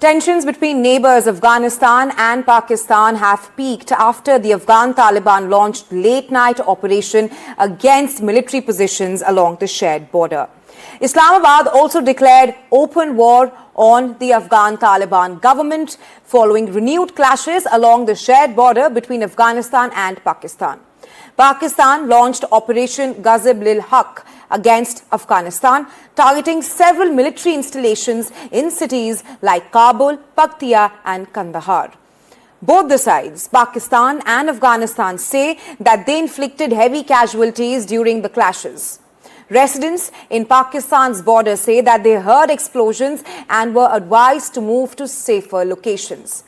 Tensions between neighbours Afghanistan and Pakistan have peaked after the Afghan Taliban launched late-night operation against military positions along the shared border. Islamabad also declared open war on the Afghan Taliban government following renewed clashes along the shared border between Afghanistan and Pakistan. Pakistan launched Operation Ghazab lil Haq against Afghanistan, targeting several military installations in cities like Kabul, Paktia and Kandahar. Both the sides, Pakistan and Afghanistan, say that they inflicted heavy casualties during the clashes. Residents in Pakistan's border say that they heard explosions and were advised to move to safer locations.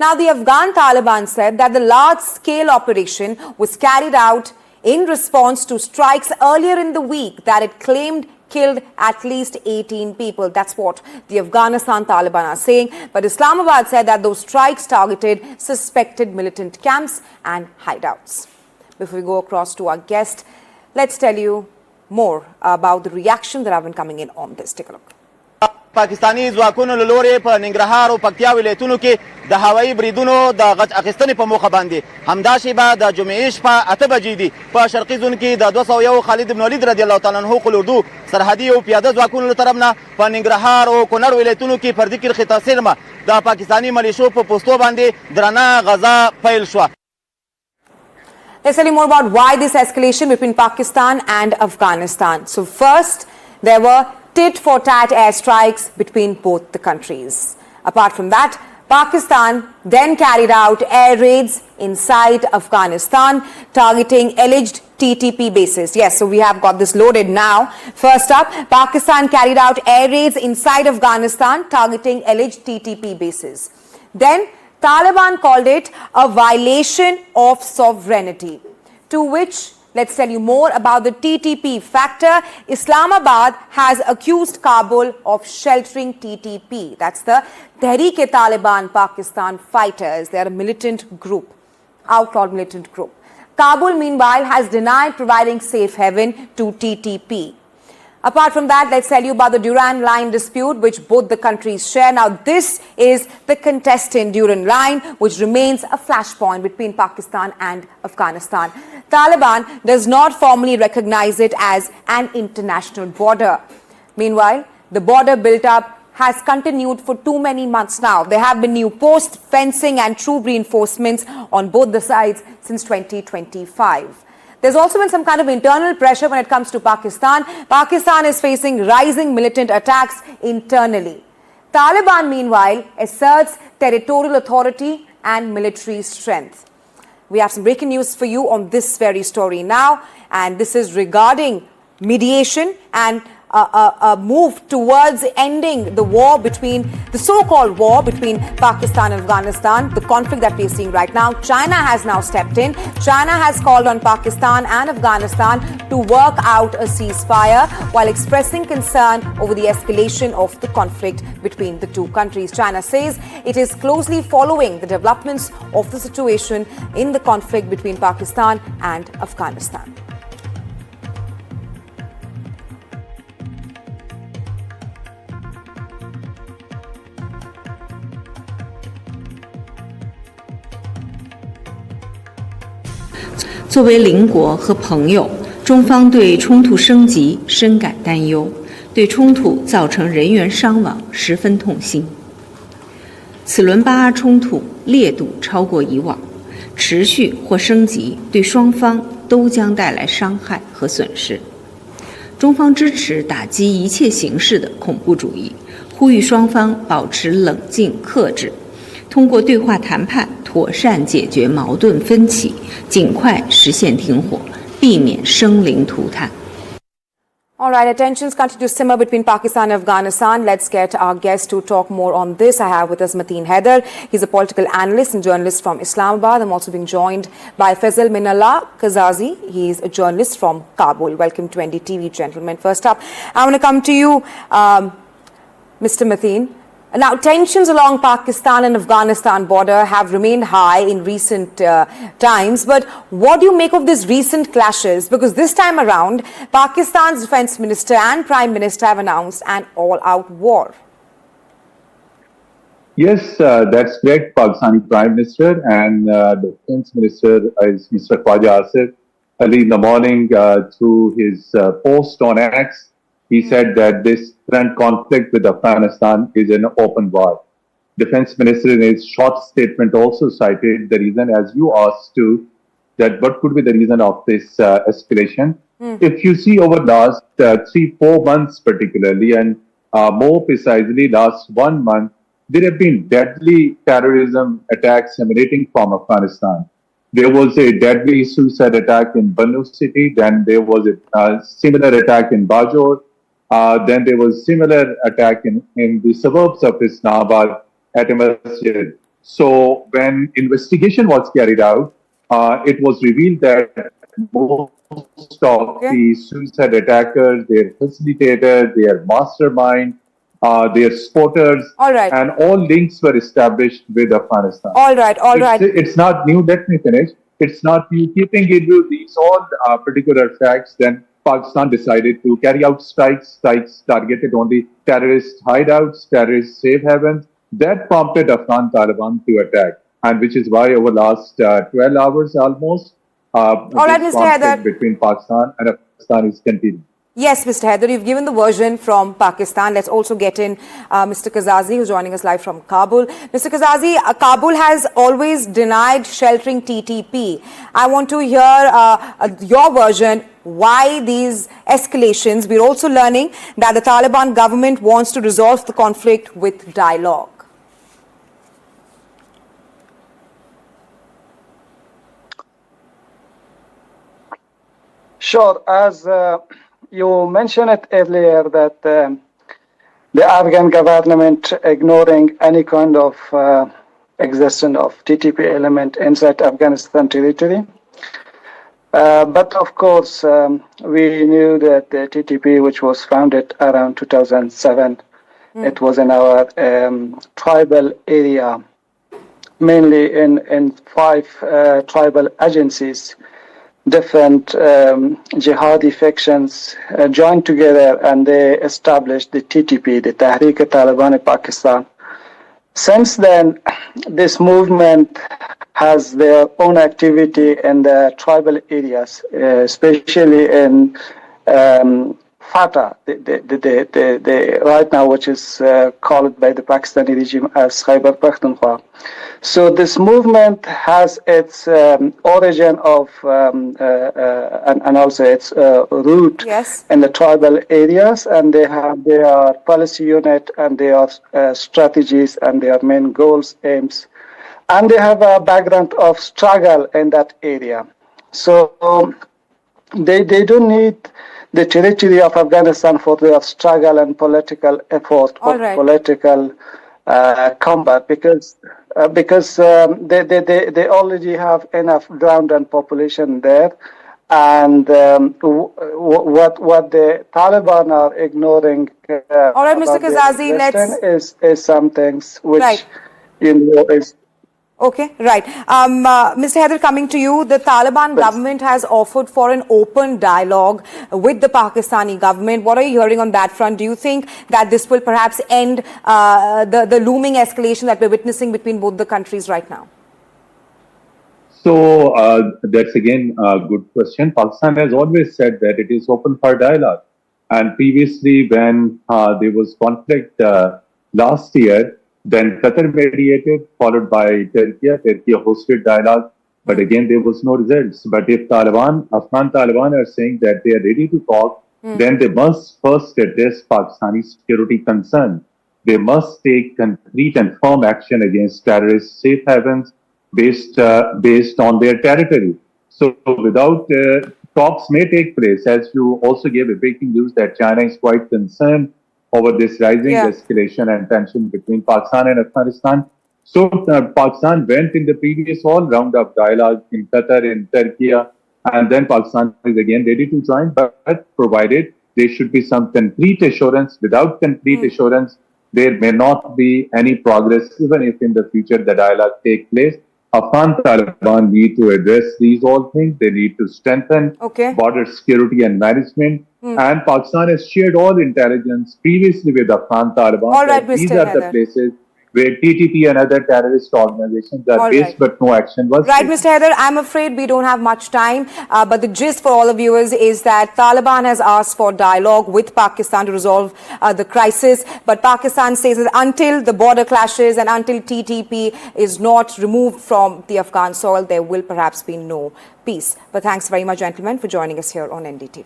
Now, the Afghan Taliban said that the large-scale operation was carried out in response to strikes earlier in the week that it claimed killed at least 18 people. That's what the Afghanistan Taliban are saying. But Islamabad said that those strikes targeted suspected militant camps and hideouts. Before we go across to our guest, let's tell you more about the reaction that have been coming in on this. Take a look. پاکستانی ځواکونو له لورې په ننګرهار او پکتیا ولایتونو کې د هوایي بریدونو د غچ اخیستنې په موخه باندې همدا شیبه د جمعې شپه 8 بجې دي په شرقي زون کې د 201 خالد بن ولید رضی الله تعالی عنه قلوردو سرحدي او پیاده ځواکونو له طرف نه په ننګرهار او کونړ ولایتونو کې فردي کرښې تاثیر ما د پاکستاني ملیشو په پوستو باندې درنه غزا پیل شوه. Let's tell you more about why this escalation between Pakistan and Afghanistan. So first, there were tit-for-tat airstrikes between both the countries. Apart from that, Pakistan then carried out air raids inside Afghanistan, targeting alleged TTP bases. Yes, so we have got this loaded now. First up, Pakistan carried out air raids inside Afghanistan, targeting alleged TTP bases. Then, Taliban called it a violation of sovereignty, to which let's tell you more about the TTP factor. Islamabad has accused Kabul of sheltering TTP. That's the Tehreek-e-Taliban Pakistan fighters. They are a militant group, outlawed militant group. Kabul, meanwhile, has denied providing safe haven to TTP. Apart from that, let's tell you about the Durand Line dispute, which both the countries share. Now, this is the contested Durand Line, which remains a flashpoint between Pakistan and Afghanistan. Taliban does not formally recognize it as an international border. Meanwhile, the border built up has continued for too many months now. There have been new posts, fencing and troop reinforcements on both the sides since 2025. There's also been some kind of internal pressure when it comes to Pakistan. Pakistan is facing rising militant attacks internally. Taliban, meanwhile, asserts territorial authority and military strength. We have some breaking news for you on this very story now, and this is regarding mediation and a move towards ending the war between, the so-called war between Pakistan and Afghanistan, the conflict that we're seeing right now. China has now stepped in. China has called on Pakistan and Afghanistan to work out a ceasefire while expressing concern over the escalation of the conflict between the two countries. China says it is closely following the developments of the situation in the conflict between Pakistan and Afghanistan.作为邻国和朋友，中方对冲突升级深感担忧，对冲突造成人员伤亡十分痛心。此轮巴阿冲突烈度超过以往，持续或升级对双方都将带来伤害和损失。中方支持打击一切形式的恐怖主义，呼吁双方保持冷静克制，通过对话谈判妥善解决矛盾分歧，尽快实现停火，避免生灵涂炭。All right, tensions continue to simmer between Pakistan and Afghanistan. Let's get our guest to talk more on this. I have with us Mateen Haider. He's a political analyst and journalist from Islamabad. I'm also being joined by Faisal Minallah Kazazi. He's a journalist from Kabul. Welcome to NDTV, gentlemen. First up, I want to come to you, Mr. Mateen. Now, tensions along Pakistan and Afghanistan border have remained high in recent times. But what do you make of these recent clashes? Because this time around, Pakistan's defense minister and prime minister have announced an all-out war. Yes, that's correct. Pakistani Prime Minister and Defense Minister is Mr. Khwaja Asif. Early in the morning, through his post on X, he said that this current conflict with Afghanistan is an open war. Defense Minister in his short statement also cited the reason, as you asked too, that what could be the reason of this escalation. If you see over the last 3-4 months particularly, and more precisely last 1 month, there have been deadly terrorism attacks emanating from Afghanistan. There was a deadly suicide attack in Bannu city. Then there was a similar attack in Bajor. Then there was similar attack in the suburbs of Islamabad at a masjid. So when investigation was carried out, it was revealed that most of the suicide attackers, their facilitators, their mastermind, their supporters, All right. and all links were established with Afghanistan. All right, all right. It's not new. Let me finish. It's not new. Keeping in view these all particular facts, then Pakistan decided to carry out strikes targeted on the terrorist hideouts, terrorist safe havens. That prompted Afghan Taliban to attack, and which is why over last 12 hours almost, All right, this Mr. conflict Haider. between Pakistan and Afghanistan is continuing. Yes, Mr. Haider, you've given the version from Pakistan. Let's also get in Mr. Kazazi, who's joining us live from Kabul. Mr. Kazazi, Kabul has always denied sheltering TTP. I want to hear your version. Why these escalations? We're also learning that the Taliban government wants to resolve the conflict with dialogue. Sure. As you mentioned it earlier, that the Afghan government ignoring any kind of existence of TTP element inside Afghanistan territory. But of course, we knew that the TTP, which was founded around 2007, it was in our tribal area, mainly in 5 tribal agencies. Different jihadi factions joined together and they established the TTP, the Tehreek-e-Taliban Pakistan. Since then, this movement has their own activity in the tribal areas, especially in FATA, the right now, which is called by the Pakistani regime as Khyber Pakhtunkhwa. So this movement has its origin of and also its root in the tribal areas, and they have their policy unit and their strategies and their main goals, aims, and they have a background of struggle in that area. So they don't need the territory of Afghanistan for their struggle and political effort, political combat, because they already have enough ground and population there, and what the Taliban are ignoring. All right, Mr. Kazazi, is some things which is. Okay, right. Mr. Haider, coming to you, the Taliban government has offered for an open dialogue with the Pakistani government. What are you hearing on that front? Do you think that this will perhaps end the looming escalation that we're witnessing between both the countries right now? So that's again a good question. Pakistan has always said that it is open for dialogue. And previously when there was conflict last year, then Qatar mediated, followed by Turkey. Turkey hosted dialogue, but again there was no results. But if Afghan Taliban are saying that they are ready to talk, then they must first address Pakistani security concern. They must take concrete and firm action against terrorist safe havens based on their territory. So without talks may take place, as you also gave a breaking news that China is quite concerned over this rising escalation and tension between Pakistan and Afghanistan. So Pakistan went in the previous all round of dialogue in Qatar, in Turkey, and then Pakistan is again ready to join, but provided there should be some concrete assurance. Without concrete assurance, there may not be any progress, even if in the future the dialogue take place. Afghan Taliban need to address these all things. They need to strengthen border security and management. And Pakistan has shared all intelligence previously with Afghan Taliban. All right, these are the places where TTP and other terrorist organizations are All based, right. but no action was Right, taken. Mr. Haider, I'm afraid we don't have much time, but the gist for all the viewers is that Taliban has asked for dialogue with Pakistan to resolve the crisis, but Pakistan says that until the border clashes and until TTP is not removed from the Afghan soil, there will perhaps be no peace. But thanks very much, gentlemen, for joining us here on NDTV.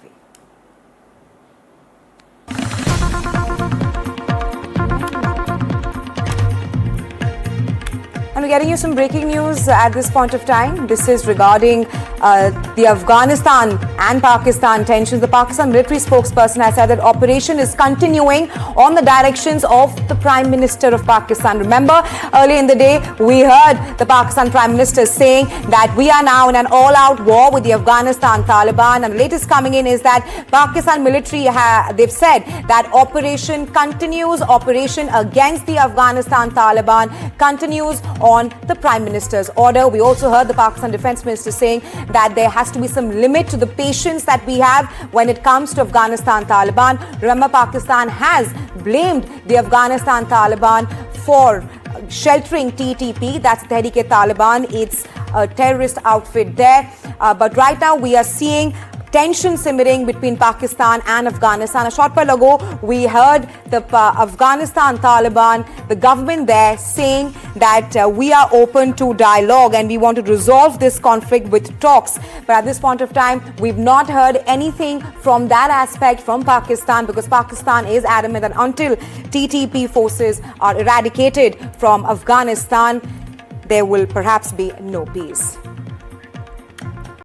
And we're getting you some breaking news at this point of time. This is regarding the Afghanistan and Pakistan tensions. The Pakistan military spokesperson has said that operation is continuing on the directions of the Prime Minister of Pakistan. Remember, earlier in the day, we heard the Pakistan Prime Minister saying that we are now in an all-out war with the Afghanistan Taliban. And the latest coming in is that Pakistan military, they've said that operation continues, operation against the Afghanistan Taliban continues on the Prime Minister's order. We also heard the Pakistan Defence Minister saying that there has to be some limit to the patience that we have when it comes to Afghanistan Taliban. Remember, Pakistan has blamed the Afghanistan Taliban for sheltering TTP, that's Tehreek-e-Taliban. It's a terrorist outfit there. But right now we are seeing tension simmering between Pakistan and Afghanistan. A short while ago, we heard the Afghanistan Taliban, the government there, saying that we are open to dialogue and we want to resolve this conflict with talks. But at this point of time, we've not heard anything from that aspect from Pakistan, because Pakistan is adamant that until TTP forces are eradicated from Afghanistan, there will perhaps be no peace.